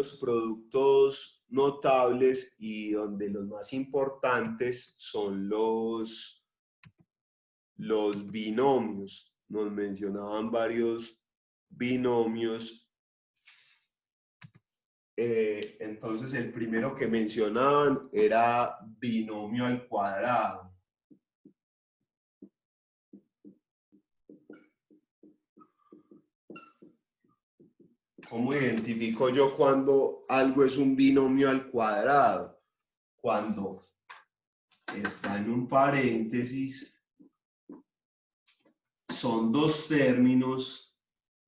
varios productos notables y donde los más importantes son los binomios. Nos mencionaban varios binomios. Entonces el primero que mencionaban era binomio al cuadrado. ¿Cómo identifico yo cuando algo es un binomio al cuadrado? Cuando está en un paréntesis, son dos términos,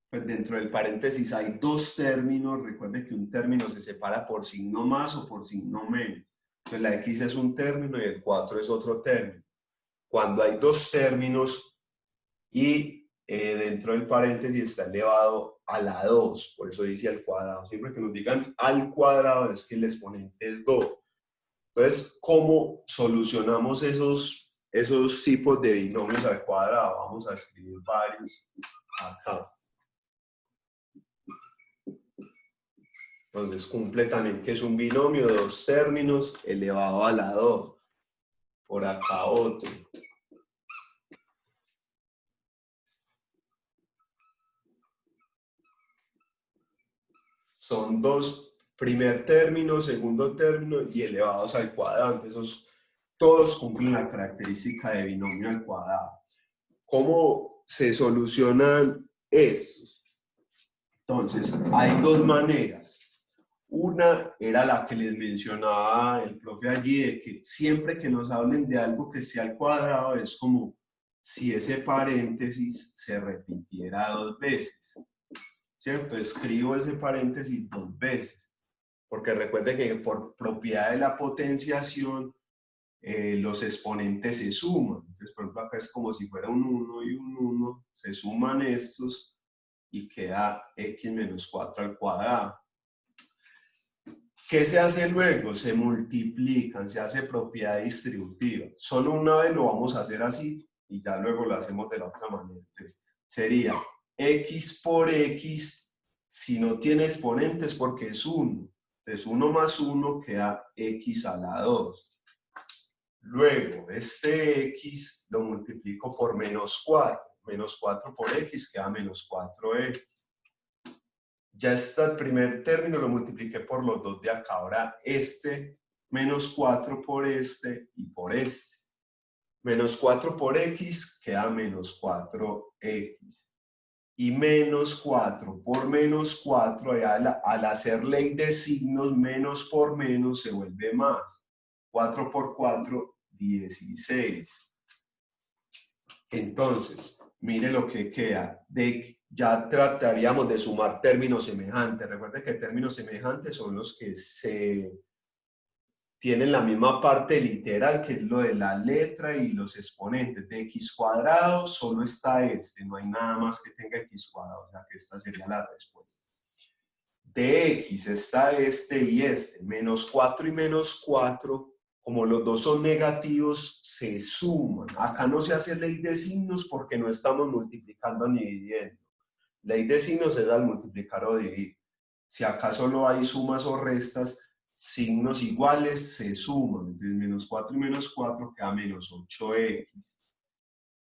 pues dentro del paréntesis hay dos términos. Recuerden que un término se separa por signo más o por signo menos. Entonces la X es un término y el 4 es otro término. Cuando hay dos términos y dentro del paréntesis está elevado a la 2, por eso dice al cuadrado. Siempre que nos digan al cuadrado es que el exponente es 2. Entonces, ¿cómo solucionamos esos tipos de binomios al cuadrado? Vamos a escribir varios acá. Entonces, cumple también que es un binomio de dos términos elevado a la 2. Por acá otro. Son dos, primer término, segundo término y elevados al cuadrado. Esos todos cumplen la característica de binomio al cuadrado. ¿Cómo se solucionan estos? Entonces, hay dos maneras. Una era la que les mencionaba el profe allí, de que siempre que nos hablen de algo que sea al cuadrado, es como si ese paréntesis se repitiera dos veces. ¿Cierto? Escribo ese paréntesis dos veces, porque recuerde que por propiedad de la potenciación los exponentes se suman. Entonces, por ejemplo, acá es como si fuera un 1 y un 1, se suman estos y queda x menos 4 al cuadrado. ¿Qué se hace luego? Se multiplican, se hace propiedad distributiva. Solo una vez lo vamos a hacer así y ya luego lo hacemos de la otra manera. Entonces, sería x por x, si no tiene exponentes porque es 1. Entonces 1 más 1 queda x a la 2. Luego este x lo multiplico por menos 4. Menos 4 por x queda menos 4x. Ya está el primer término, lo multipliqué por los dos de acá. Ahora este menos 4 por este y por este. Menos 4 por x queda menos 4x. Y menos 4 por menos 4, al hacer ley de signos, menos por menos se vuelve más. 4 por 4, 16. Entonces, mire lo que queda. Ya trataríamos de sumar términos semejantes. Recuerden que términos semejantes son los que tienen la misma parte literal, que es lo de la letra y los exponentes. De x cuadrado solo está este, no hay nada más que tenga x cuadrado, o sea que esta sería la respuesta. De x está este y este, menos 4 y menos 4, como los dos son negativos, se suman. Acá no se hace ley de signos porque no estamos multiplicando ni dividiendo. Ley de signos es al multiplicar o dividir. Si acá solo hay sumas o restas, signos iguales se suman. Entonces, menos 4 y menos 4 queda menos 8x.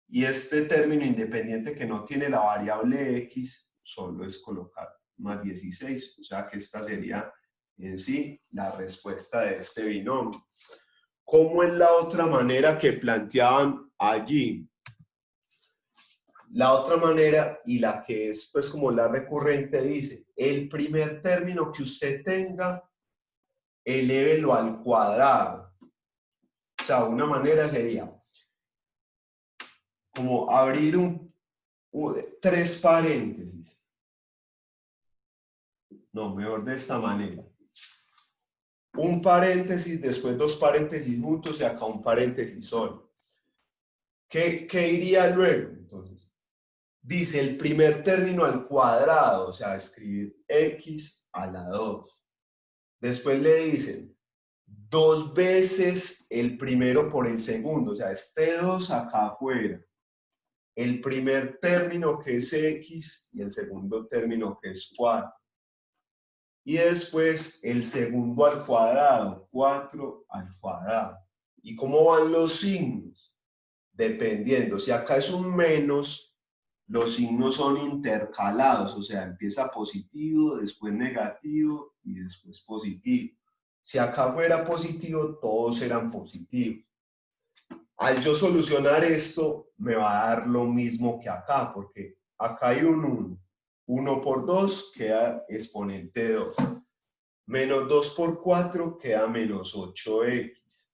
Y este término independiente que no tiene la variable x, solo es colocar más 16. O sea que esta sería en sí la respuesta de este binomio. ¿Cómo es la otra manera que planteaban allí? La otra manera, y la que es pues como la recurrente, dice, el primer término que usted tenga, elévelo al cuadrado. O sea, una manera sería como abrir tres paréntesis. No, mejor de esta manera. Un paréntesis, después dos paréntesis juntos y acá un paréntesis solo. ¿Qué iría luego? Entonces, dice el primer término al cuadrado, o sea, escribir x a la 2. Después le dicen dos veces el primero por el segundo, o sea, este 2 acá afuera. El primer término que es x y el segundo término que es 4. Y después el segundo al cuadrado, 4 al cuadrado. ¿Y cómo van los signos? Dependiendo, si acá es un menos, los signos son intercalados, o sea, empieza positivo, después negativo y después positivo. Si acá fuera positivo, todos eran positivos. Al yo solucionar esto, me va a dar lo mismo que acá, porque acá hay un 1. 1 por 2 queda exponente 2. Menos 2 por 4 queda menos 8x.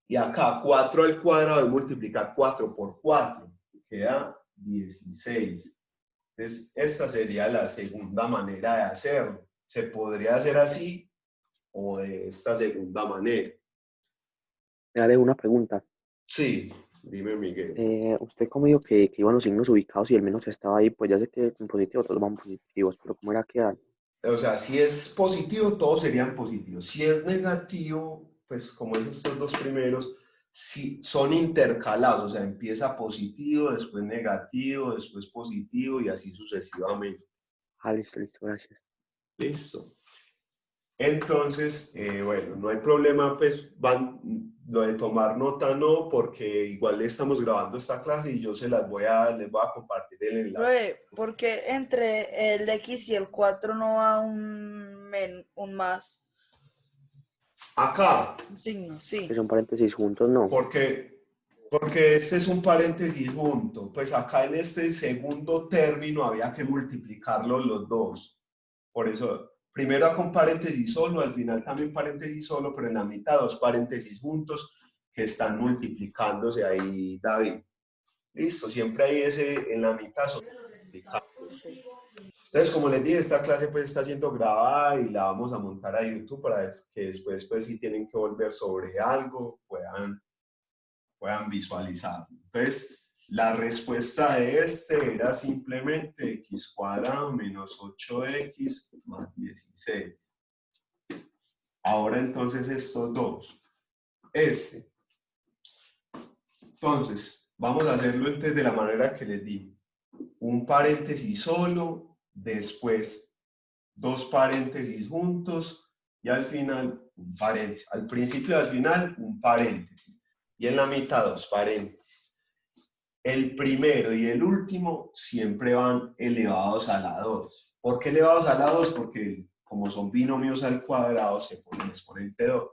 Y acá 4 al cuadrado es multiplicar 4 por 4, queda 16. Entonces, esta sería la segunda manera de hacerlo. Se podría hacer así o de esta segunda manera. Le haré una pregunta. Sí, dime Miguel. Usted como dijo que iban los signos ubicados y el menos estaba ahí, pues ya sé que en positivo todos van positivos, pero ¿cómo era que eran? O sea, si es positivo, todos serían positivos. Si es negativo, pues como es estos dos primeros, si son intercalados, o sea, empieza positivo, después negativo, después positivo y así sucesivamente. Ah, listo, listo, gracias. Listo. Entonces, bueno, no hay problema, pues lo de tomar nota no, porque igual estamos grabando esta clase y yo les voy a compartir el enlace. Profe, ¿por qué entre el X y el 4 no va un más? Acá, Un signo, Que sí. son paréntesis juntos, no. porque este es un paréntesis junto, pues acá en este segundo término había que multiplicarlos los dos. Por eso, primero con paréntesis solo, al final también paréntesis solo, pero en la mitad dos paréntesis juntos que están multiplicándose ahí, David. Listo, siempre hay ese en la mitad son multiplicados. Sí. Entonces, como les dije, esta clase pues está siendo grabada y la vamos a montar a YouTube para que después, pues si tienen que volver sobre algo, puedan visualizar. Entonces, la respuesta de este era simplemente x cuadrado menos 8x más 16. Ahora entonces estos dos. Este. Entonces, vamos a hacerlo entonces de la manera que les di. Un paréntesis solo, después dos paréntesis juntos y al final un paréntesis. Al principio y al final un paréntesis. Y en la mitad dos paréntesis. El primero y el último siempre van elevados a la 2. ¿Por qué elevados a la 2? Porque como son binomios al cuadrado se pone exponente 2.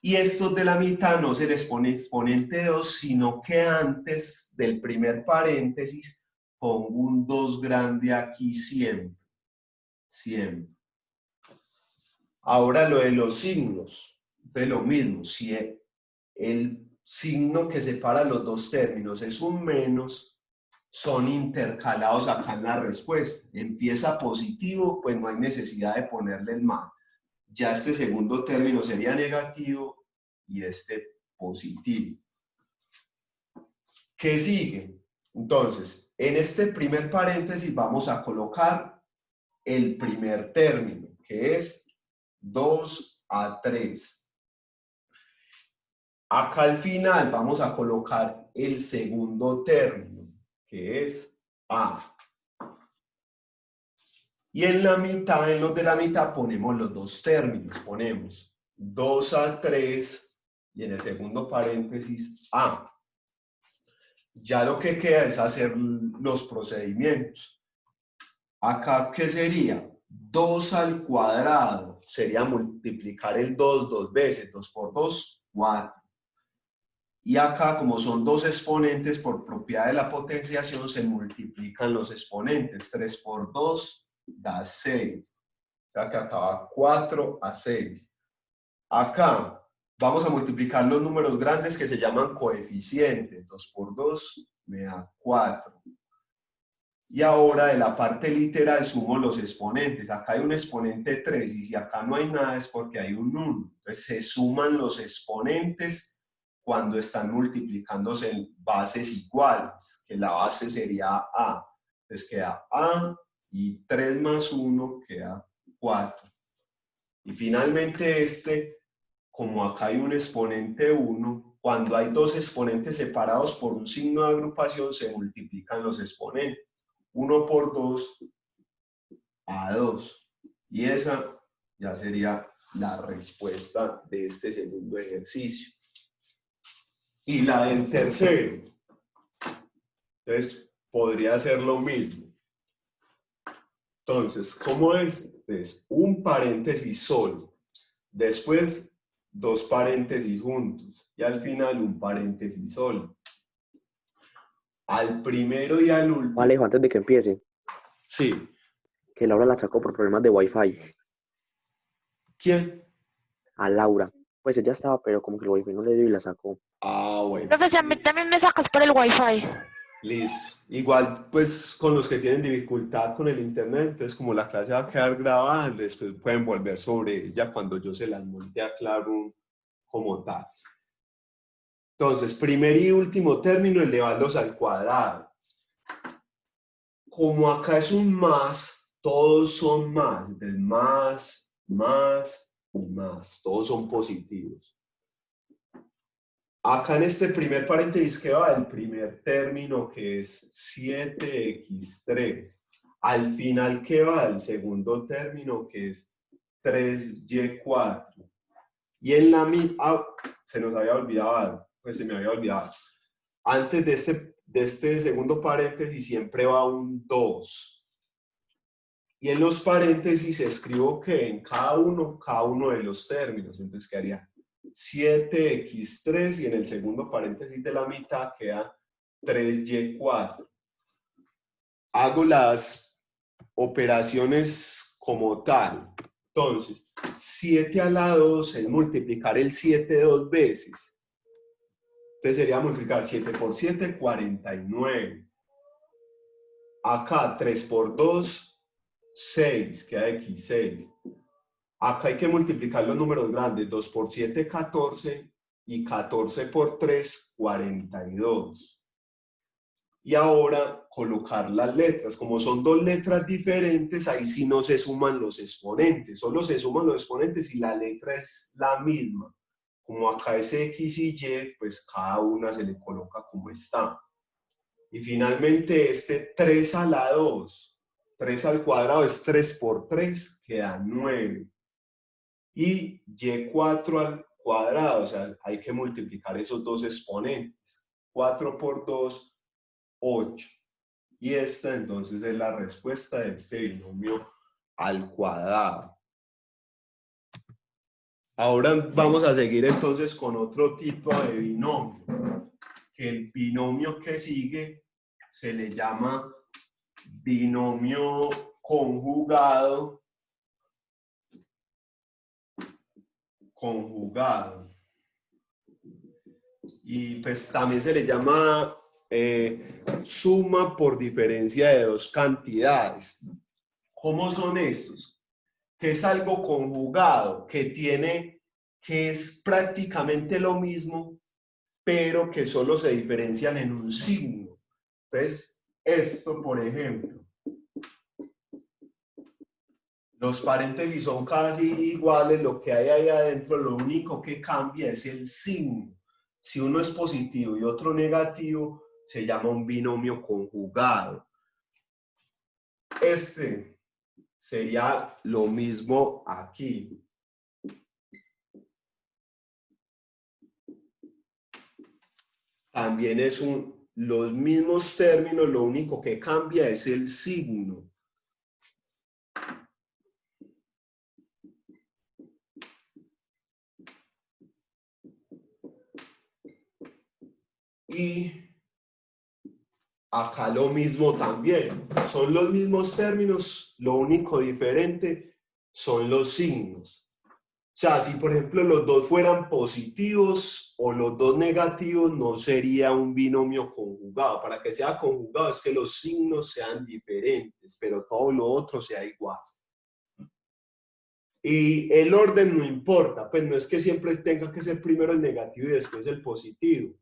Y estos de la mitad no se les pone exponente 2, sino que antes del primer paréntesis pongo un 2 grande aquí siempre. Siempre. Ahora lo de los signos. De lo mismo. Si el signo que separa los dos términos es un menos, son intercalados acá en la respuesta. Empieza positivo, pues no hay necesidad de ponerle el más. Ya este segundo término sería negativo y este positivo. ¿Qué sigue? Entonces, en este primer paréntesis vamos a colocar el primer término, que es 2 a 3. Acá al final vamos a colocar el segundo término, que es A. Y en la mitad, en los de la mitad, ponemos los dos términos. Ponemos 2 a 3 y en el segundo paréntesis A. Ya lo que queda es hacer los procedimientos. Acá, ¿qué sería? 2 al cuadrado. Sería multiplicar el 2 dos veces. 2 por 2, 4. Y acá, como son dos exponentes, por propiedad de la potenciación, se multiplican los exponentes. 3 por 2 da 6. O sea que acá va 4 a 6. Acá vamos a multiplicar los números grandes que se llaman coeficientes. 2 por 2 me da 4. Y ahora de la parte literal sumo los exponentes. Acá hay un exponente 3 y si acá no hay nada es porque hay un 1. Entonces se suman los exponentes cuando están multiplicándose en bases iguales, que la base sería A. Entonces queda A y 3 más 1 queda 4. Y finalmente como acá hay un exponente 1, cuando hay dos exponentes separados por un signo de agrupación se multiplican los exponentes. 1 por 2 a 2. Y esa ya sería la respuesta de este segundo ejercicio. Y la del tercero. Entonces, podría ser lo mismo. Entonces, ¿cómo es? Entonces, un paréntesis solo. Después, dos paréntesis juntos. Y al final, un paréntesis solo. Al primero y al último. Alejo, antes de que empiece, Sí. que Laura la sacó por problemas de Wi-Fi. ¿Quién? A Laura. Pues ella estaba, pero como que el Wi-Fi no le dio y la sacó. Ah, bueno. Profe, si a mí también me sacas por el Wi-Fi. Listo. Igual, pues, con los que tienen dificultad con el internet, entonces como la clase va a quedar grabada, después pueden volver sobre ella cuando yo se las monte a claro como tal. Entonces, primer y último término, elevarlos al cuadrado. Como acá es un más, todos son más. Entonces, más, más y más. Todos son positivos. Acá en este primer paréntesis que va el primer término que es 7x3. Al final que va el segundo término que es 3y4. Y en la se nos había olvidado algo, pues se me había olvidado. Antes de este segundo paréntesis siempre va un 2. Y en los paréntesis escribo que en cada uno de los términos. Entonces quedaría 7x3 y en el segundo paréntesis de la mitad queda 3y4. Hago las operaciones como tal. Entonces, 7 a la 2 es multiplicar el 7 dos veces. Entonces sería multiplicar 7 por 7, 49. Acá 3 por 2, 6, queda x6. Acá hay que multiplicar los números grandes, 2 por 7, 14, y 14 por 3, 42. Y ahora colocar las letras. Como son dos letras diferentes, ahí sí no se suman los exponentes, solo se suman los exponentes y la letra es la misma. Como acá es X y Y, pues cada una se le coloca como está. Y finalmente este 3 a la 2, 3 al cuadrado es 3 por 3, queda 9. Y y4 al cuadrado, o sea, hay que multiplicar esos dos exponentes. 4 por 2, 8. Y esta entonces es la respuesta de este binomio al cuadrado. Ahora vamos a seguir entonces con otro tipo de binomio. Que el binomio que sigue se le llama binomio conjugado. Y pues también se le llama suma por diferencia de dos cantidades. ¿Cómo son estos? Que es algo conjugado, que es prácticamente lo mismo, pero que solo se diferencian en un signo. Entonces, esto, por ejemplo, los paréntesis son casi iguales, lo que hay ahí adentro, lo único que cambia es el signo. Si uno es positivo y otro negativo, se llama un binomio conjugado. Este sería lo mismo aquí. También es los mismos términos, lo único que cambia es el signo. Y acá lo mismo también. Son los mismos términos, lo único diferente son los signos. O sea, si por ejemplo los dos fueran positivos o los dos negativos, no sería un binomio conjugado. Para que sea conjugado es que los signos sean diferentes, pero todo lo otro sea igual. Y el orden no importa, pues no es que siempre tenga que ser primero el negativo y después el positivo.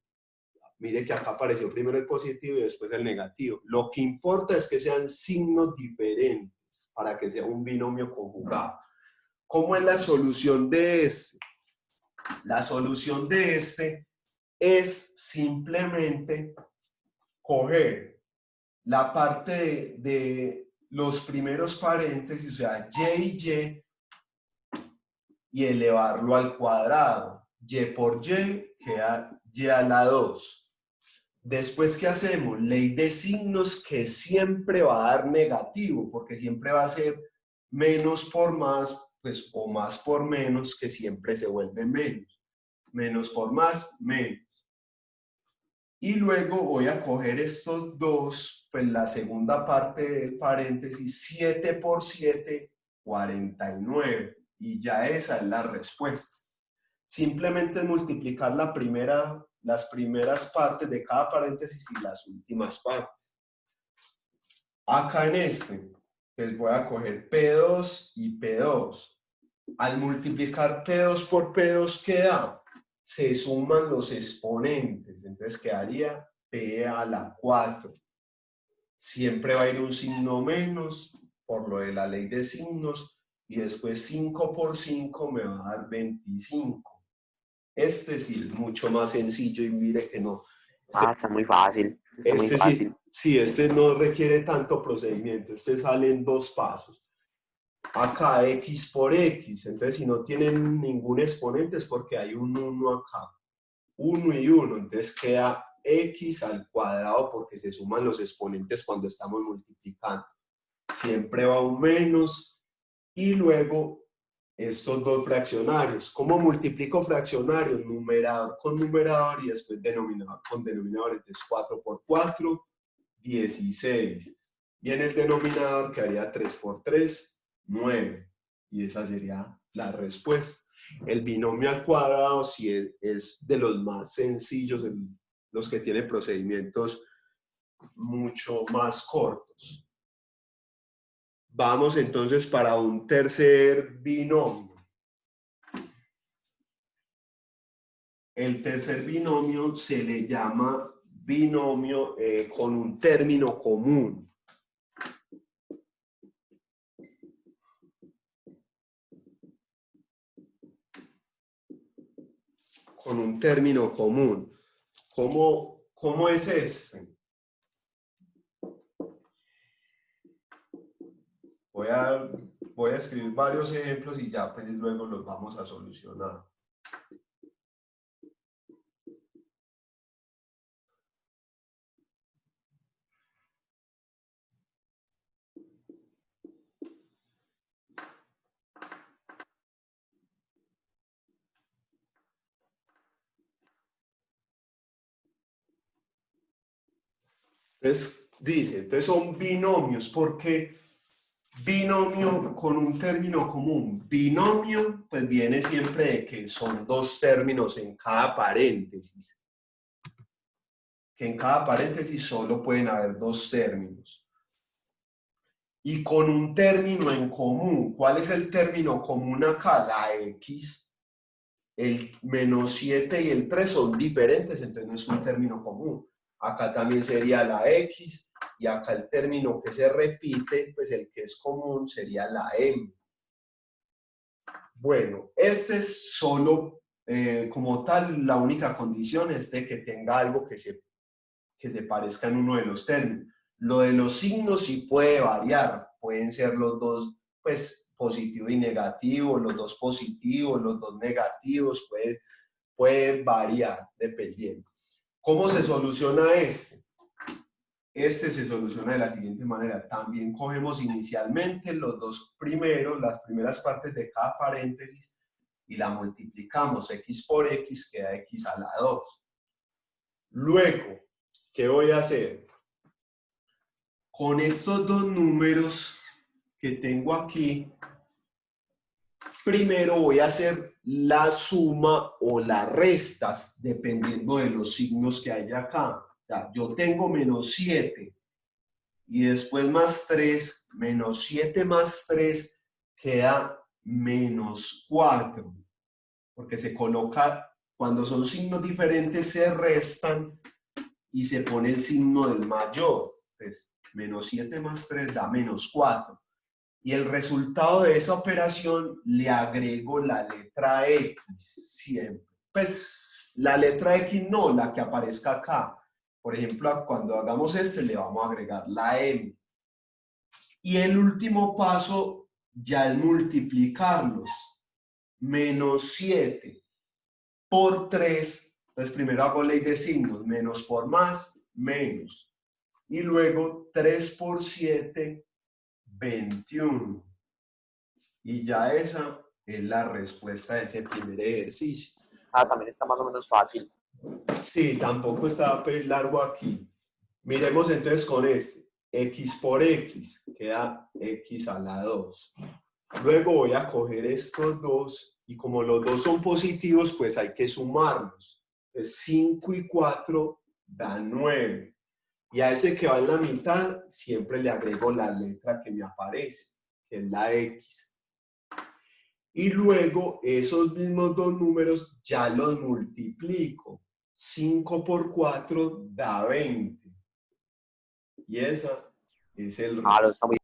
Mire que acá apareció primero el positivo y después el negativo. Lo que importa es que sean signos diferentes para que sea un binomio conjugado. ¿Cómo es la solución de este? La solución de este es simplemente coger la parte de los primeros paréntesis, o sea, y elevarlo al cuadrado. Y por y queda y a la 2. Después, ¿qué hacemos? Ley de signos, que siempre va a dar negativo, porque siempre va a ser menos por más, pues, o más por menos, que siempre se vuelve menos. Menos por más, menos. Y luego voy a coger estos dos, pues la segunda parte del paréntesis, 7 por 7, 49. Y ya esa es la respuesta. Simplemente es multiplicar las primeras partes de cada paréntesis y las últimas partes. Acá en este, pues voy a coger P2 y P2. Al multiplicar P2 por P2, ¿qué da? Se suman los exponentes, entonces quedaría P a la 4. Siempre va a ir un signo menos por lo de la ley de signos y después 5 por 5 me va a dar 25. Este sí es mucho más sencillo y mire que no. Está muy fácil. Está muy fácil. Sí, este no requiere tanto procedimiento, este sale en 2 pasos. Acá x por x, entonces si no tienen ningún exponente es porque hay un 1 acá, 1 y 1, entonces queda x al cuadrado porque se suman los exponentes cuando estamos multiplicando. Siempre va un menos y luego estos dos fraccionarios. ¿Cómo multiplico fraccionarios? Numerador con numerador y después denominador con denominador. Entonces 4 por 4, 16. Y en el denominador quedaría 3 por 3, 9. Y esa sería la respuesta. El binomio al cuadrado sí es de los más sencillos, los que tienen procedimientos mucho más cortos. Vamos entonces para un tercer binomio. El tercer binomio se le llama binomio con un término común. Con un término común. ¿Cómo es este? Voy a escribir varios ejemplos y ya pues luego los vamos a solucionar. Entonces, entonces son binomios, porque binomio con un término común. Binomio, pues viene siempre de que son dos términos en cada paréntesis. Que en cada paréntesis solo pueden haber dos términos. Y con un término en común. ¿Cuál es el término común acá? La X. El menos 7 y el 3 son diferentes, entonces no es un término común. Acá también sería la X, y acá el término que se repite, pues el que es común sería la M. Bueno, este es solo, como tal, la única condición es de que tenga algo que se parezca en uno de los términos. Lo de los signos sí puede variar, pueden ser los dos, pues, positivo y negativo, los dos positivos, los dos negativos, puede variar dependiendo. ¿Cómo se soluciona este? Este se soluciona de la siguiente manera. También cogemos inicialmente los dos primeros, las primeras partes de cada paréntesis y la multiplicamos. X por X queda X a la 2. Luego, ¿qué voy a hacer? Con estos dos números que tengo aquí, primero voy a hacer la suma o las restas, dependiendo de los signos que hay acá. O sea, yo tengo menos 7 y después más 3, menos 7 más 3 queda menos 4. Porque se coloca, cuando son signos diferentes, se restan y se pone el signo del mayor. Entonces, menos 7 más 3 da menos 4. Y el resultado de esa operación le agrego la letra X siempre. Pues la letra X no, la que aparezca acá. Por ejemplo, cuando hagamos este le vamos a agregar la M. Y el último paso ya es multiplicarlos. Menos 7 por 3. Entonces primero hago ley de signos. Menos por más, menos. Y luego 3 por 7, 21. Y ya esa es la respuesta de ese primer ejercicio. Ah, también está más o menos fácil. Sí, tampoco está largo aquí. Miremos entonces con este. X por X queda X a la 2. Luego voy a coger estos dos y como los dos son positivos, pues hay que sumarlos. Entonces 5 y 4 dan 9. Y a ese que va en la mitad siempre le agrego la letra que me aparece, que es la X. Y luego esos mismos dos números ya los multiplico. 5 por 4 da 20. Y esa es el Ah, resultado. está muy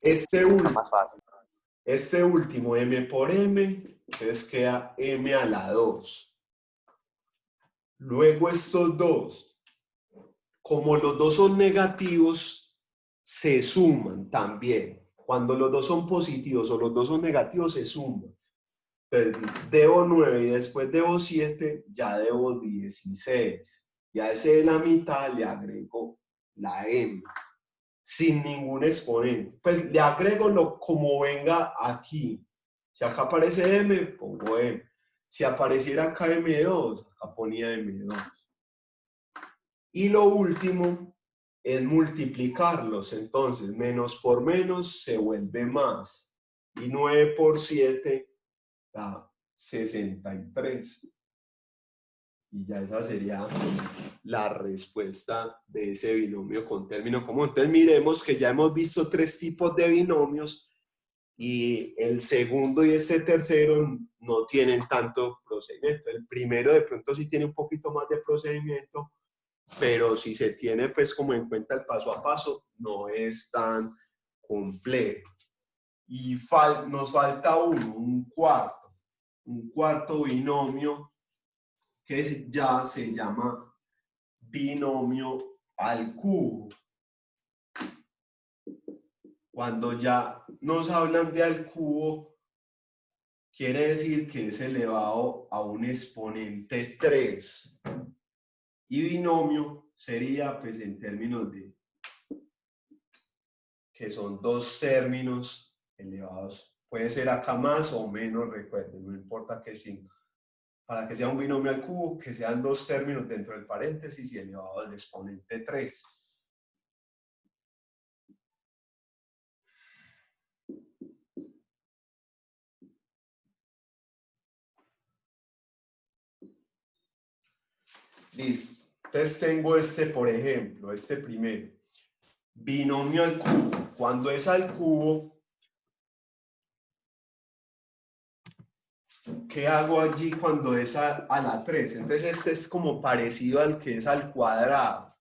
Este está último. más fácil. Este último, m por m, entonces queda m a la 2. Luego estos dos, como los dos son negativos, se suman también. Cuando los dos son positivos o los dos son negativos, se suman. Entonces, debo 9 y después debo 7, ya debo 16. Y a ese de la mitad le agrego la m. Sin ningún exponente. Pues le agrego lo como venga aquí. Si acá aparece M, pongo M. Si apareciera acá M2, acá ponía M2. Y lo último es multiplicarlos. Entonces, menos por menos se vuelve más. Y 9 por 7 da 63. Y ya esa sería la respuesta de ese binomio con término común. Entonces miremos que ya hemos visto 3 tipos de binomios y el segundo y este tercero no tienen tanto procedimiento. El primero de pronto sí tiene un poquito más de procedimiento, pero si se tiene pues como en cuenta el paso a paso, no es tan complejo. Y nos falta un cuarto binomio que ya se llama binomio al cubo. Cuando ya nos hablan de al cubo, quiere decir que es elevado a un exponente 3. Y binomio sería, pues en términos de que son dos términos elevados. Puede ser acá más o menos, recuerden, no importa qué signo. Para que sea un binomio al cubo, que sean dos términos dentro del paréntesis y elevado al exponente 3. Listo. Entonces tengo este, por ejemplo, este primero. Binomio al cubo. Cuando es al cubo, ¿qué hago allí cuando es a la 3? Entonces este es como parecido al que es al cuadrado.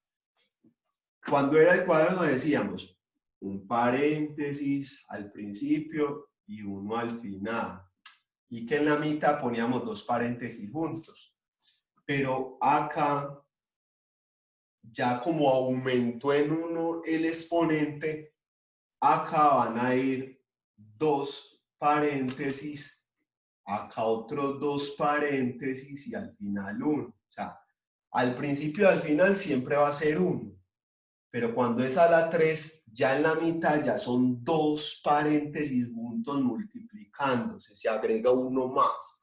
Cuando era al cuadrado decíamos un paréntesis al principio y uno al final. Y que en la mitad poníamos dos paréntesis juntos. Pero acá, ya como aumentó en uno el exponente, acá van a ir dos paréntesis, acá otros dos paréntesis y al final uno. O sea, al principio y al final siempre va a ser uno. Pero cuando es a la 3, ya en la mitad ya son dos paréntesis juntos multiplicándose, se agrega uno más.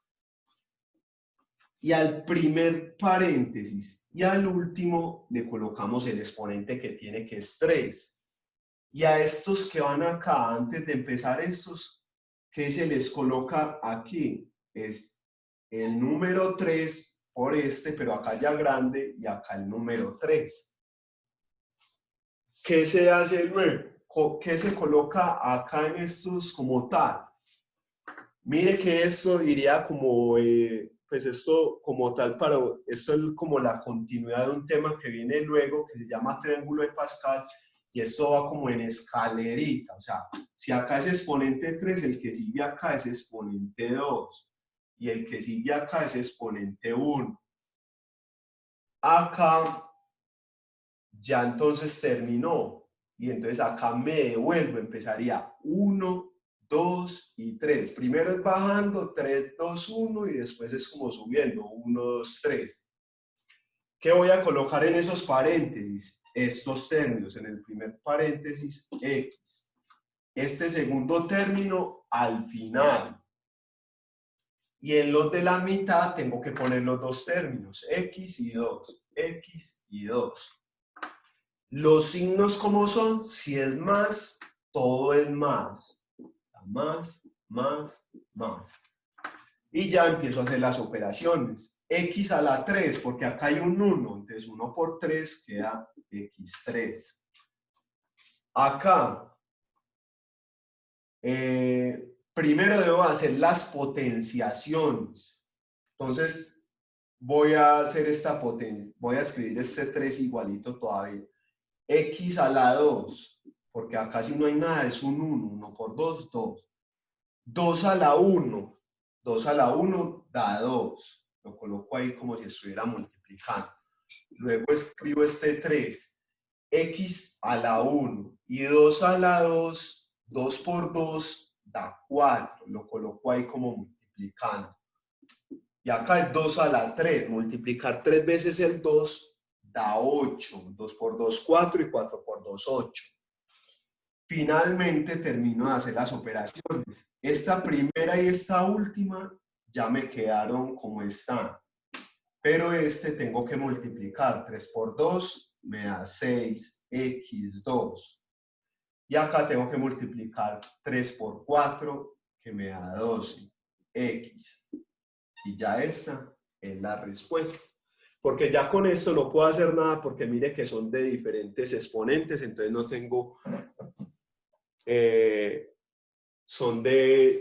Y al primer paréntesis y al último le colocamos el exponente que tiene, que es 3. Y a estos que van acá, antes de empezar estos, ¿qué se les coloca aquí? Es el número 3 por este, pero acá ya grande, y acá el número 3. ¿Qué se hace luego? ¿Qué se coloca acá en estos como tal? Mire que esto iría como, pues esto como tal, esto es como la continuidad de un tema que viene luego, que se llama triángulo de Pascal, y esto va como en escalerita. O sea, si acá es exponente 3, el que sigue acá es exponente 2, y el que sigue acá es exponente 1. Acá ya entonces terminó. y entonces acá me devuelvo, empezaría 1, 2 y 3. Primero es bajando, 3, 2, 1 y después es como subiendo, 1, 2, 3. ¿Qué voy a colocar en esos paréntesis? Estos términos, en el primer paréntesis, X. Este segundo término al final. Y en los de la mitad tengo que poner los dos términos, X y 2, X y 2. Los signos como son, si es más, todo es más. Más, más, más. Y ya empiezo a hacer las operaciones. X a la 3, porque acá hay un 1, entonces 1 por 3 queda X3. Acá, primero debo hacer las potenciaciones. Entonces, voy a hacer esta potencia, voy a escribir este 3 igualito todavía. X a la 2, porque acá si no hay nada es un 1, 1 por 2, 2. 2 a la 1, 2 a la 1 da 2. Lo coloco ahí como si estuviera multiplicando. Luego escribo este 3. X a la 1 y 2 a la 2, 2 por 2 da 4. Lo coloco ahí como multiplicando. Y acá es 2 a la 3. Multiplicar 3 veces el 2 da 8. 2 por 2, 4 y 4 por 2, 8. Finalmente termino de hacer las operaciones. Esta primera y esta última ya me quedaron como están. Pero este tengo que multiplicar. 3 por 2 me da 6x2. Y acá tengo que multiplicar 3 por 4 que me da 12x. Y ya esta es la respuesta. Porque ya con esto no puedo hacer nada porque mire que son de diferentes exponentes, entonces no tengo...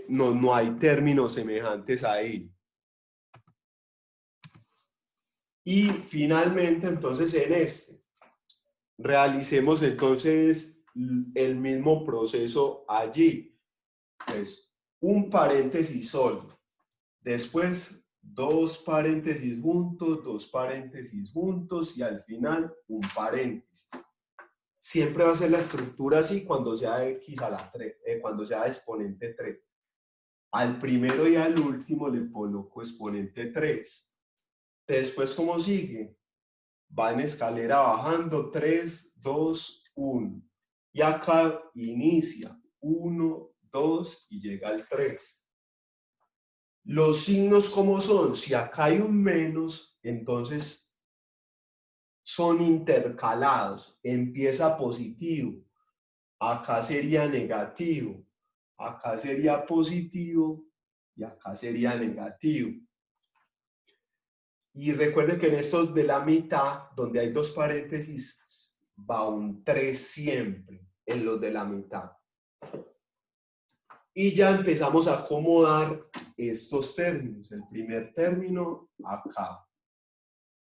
no hay términos semejantes ahí. Y finalmente, entonces, en este, realicemos entonces el mismo proceso allí. Pues, un paréntesis solo. Después, dos paréntesis juntos y al final un paréntesis. Siempre va a ser la estructura así cuando sea X a la 3, cuando sea exponente 3. Al primero y al último le coloco exponente 3. Después, ¿cómo sigue? Va en escalera bajando 3, 2, 1. Y acá inicia 1, 2 y llega al 3. Los signos, ¿cómo son? Si acá hay un menos, entonces son intercalados. Empieza positivo. Acá sería negativo. Acá sería positivo y acá sería negativo. Y recuerden que en estos de la mitad, donde hay dos paréntesis, va un 3 siempre en los de la mitad. Y ya empezamos a acomodar estos términos. El primer término acá.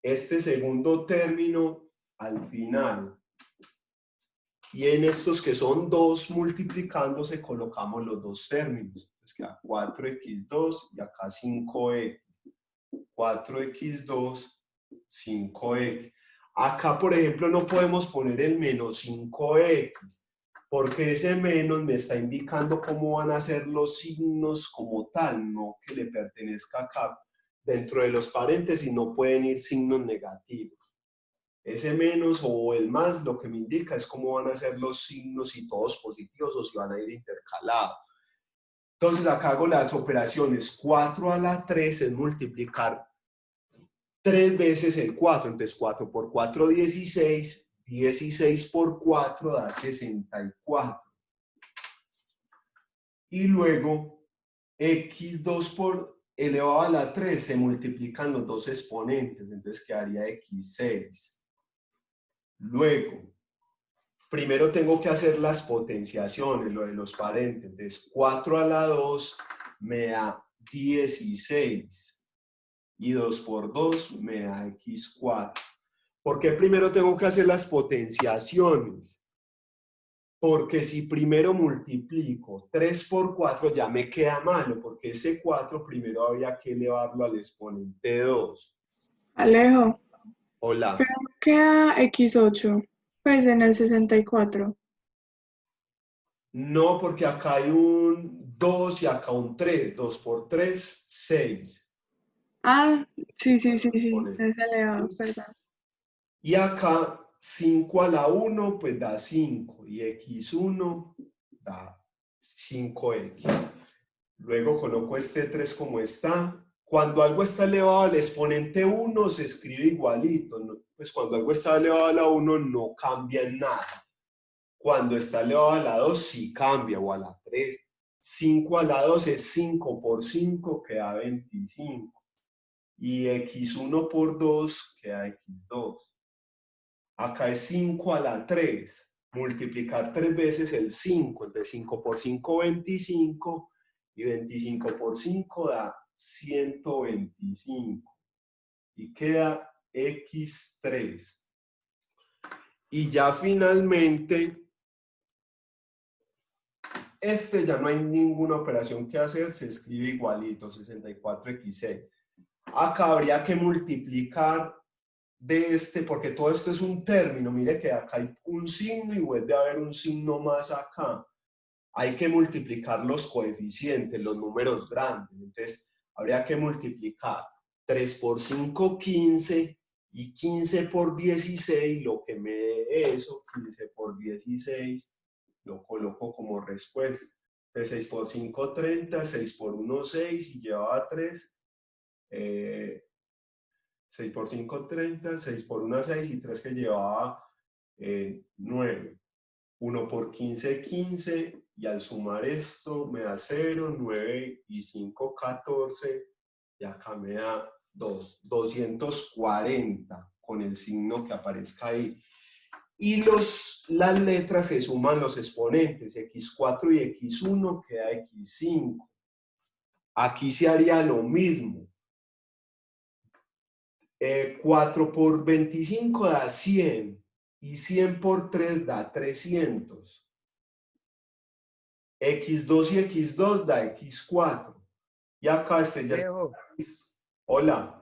Este segundo término al final. Y en estos que son 2 multiplicándose colocamos los dos términos. Entonces queda 4x2 y acá 5x. 4x2, 5x. Acá, por ejemplo, no podemos poner el menos 5x, porque ese menos me está indicando cómo van a ser los signos como tal, no que le pertenezca acá. Dentro de los paréntesis no pueden ir signos negativos. Ese menos o el más lo que me indica es cómo van a ser los signos, si todos positivos o si van a ir intercalados. Entonces acá hago las operaciones. 4 a la 3 es multiplicar 3 veces el 4. Entonces 4 por 4, 16. 16 por 4 da 64. Y luego x2 por elevado a la 3 se multiplican los dos exponentes. Entonces quedaría x6. Luego, primero tengo que hacer las potenciaciones, lo de los paréntesis. Entonces 4 a la 2 me da 16. Y 2 por 2 me da x4. ¿Por qué primero tengo que hacer las potenciaciones? Porque si primero multiplico 3 por 4 ya me queda malo, porque ese 4 primero había que elevarlo al exponente 2. Alejo, Hola. pero queda x8, pues en el 64. No, porque acá hay un 2 y acá un 3. 2 por 3, 6. Ah, sí, Pone. es elevado, ¿verdad? Y acá 5 a la 1 pues da 5 y x1 da 5x. Luego coloco este 3 como está. Cuando algo está elevado al exponente 1 se escribe igualito, ¿no? Pues cuando algo está elevado a la 1 no cambia en nada. Cuando está elevado a la 2 sí cambia, o a la 3. 5 a la 2 es 5 por 5, queda 25. Y x1 por 2 queda x2. Acá es 5 a la 3. Multiplicar 3 veces el 5. Entonces 5 por 5, 25. Y 25 por 5 da 125. Y queda x3. Y ya finalmente, ya no hay ninguna operación que hacer, se escribe igualito, 64x6. Acá habría que multiplicar de porque todo esto es un término. Mire que acá hay un signo y vuelve a haber un signo más acá. Hay que multiplicar los coeficientes, los números grandes. Entonces, habría que multiplicar 3 por 5, 15, y 15 por 16, lo que me dé eso, 15 por 16, lo coloco como respuesta. Entonces, 6 por 5, 30, 6 por 1, 6, y llevaba 3. 6 por 5, 30, 6 por 1, 6, y 3 que llevaba 9. 1 por 15, 15, y al sumar esto me da 0, 9 y 5, 14, y acá me da 240 con el signo que aparezca ahí. Y las letras se suman los exponentes, x4 y x1 queda x5. Aquí se haría lo mismo. 4 por 25 da 100, y 100 por 3 da 300. x2 y x2 da x4. Y acá ya está listo. Hola.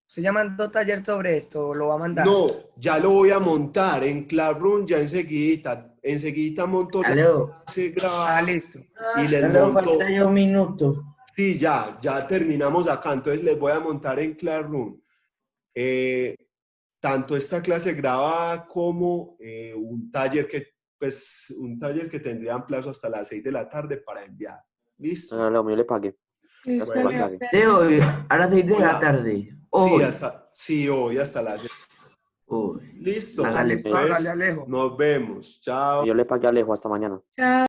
¿Se mandó taller sobre esto? ¿Lo va a mandar? No, ya lo voy a montar en Classroom ya enseguida monto la clase grabada. Listo. Y les Solo monto. falta ya un minuto. Sí, ya terminamos acá. Entonces les voy a montar en Classroom tanto esta clase grabada como un taller que tendrían plazo hasta las 6 de la tarde para enviar. ¿Listo? No, Leo, yo le pagué. Listo, Bueno. Leo. Leo, a las 6 de Hola. la tarde. Sí, Hoy. hoy hasta las 6. Uy. Listo. Hágale, Pues, hágale, Alejo. nos vemos. Chao. Yo le pagué a Alejo hasta mañana. Chao.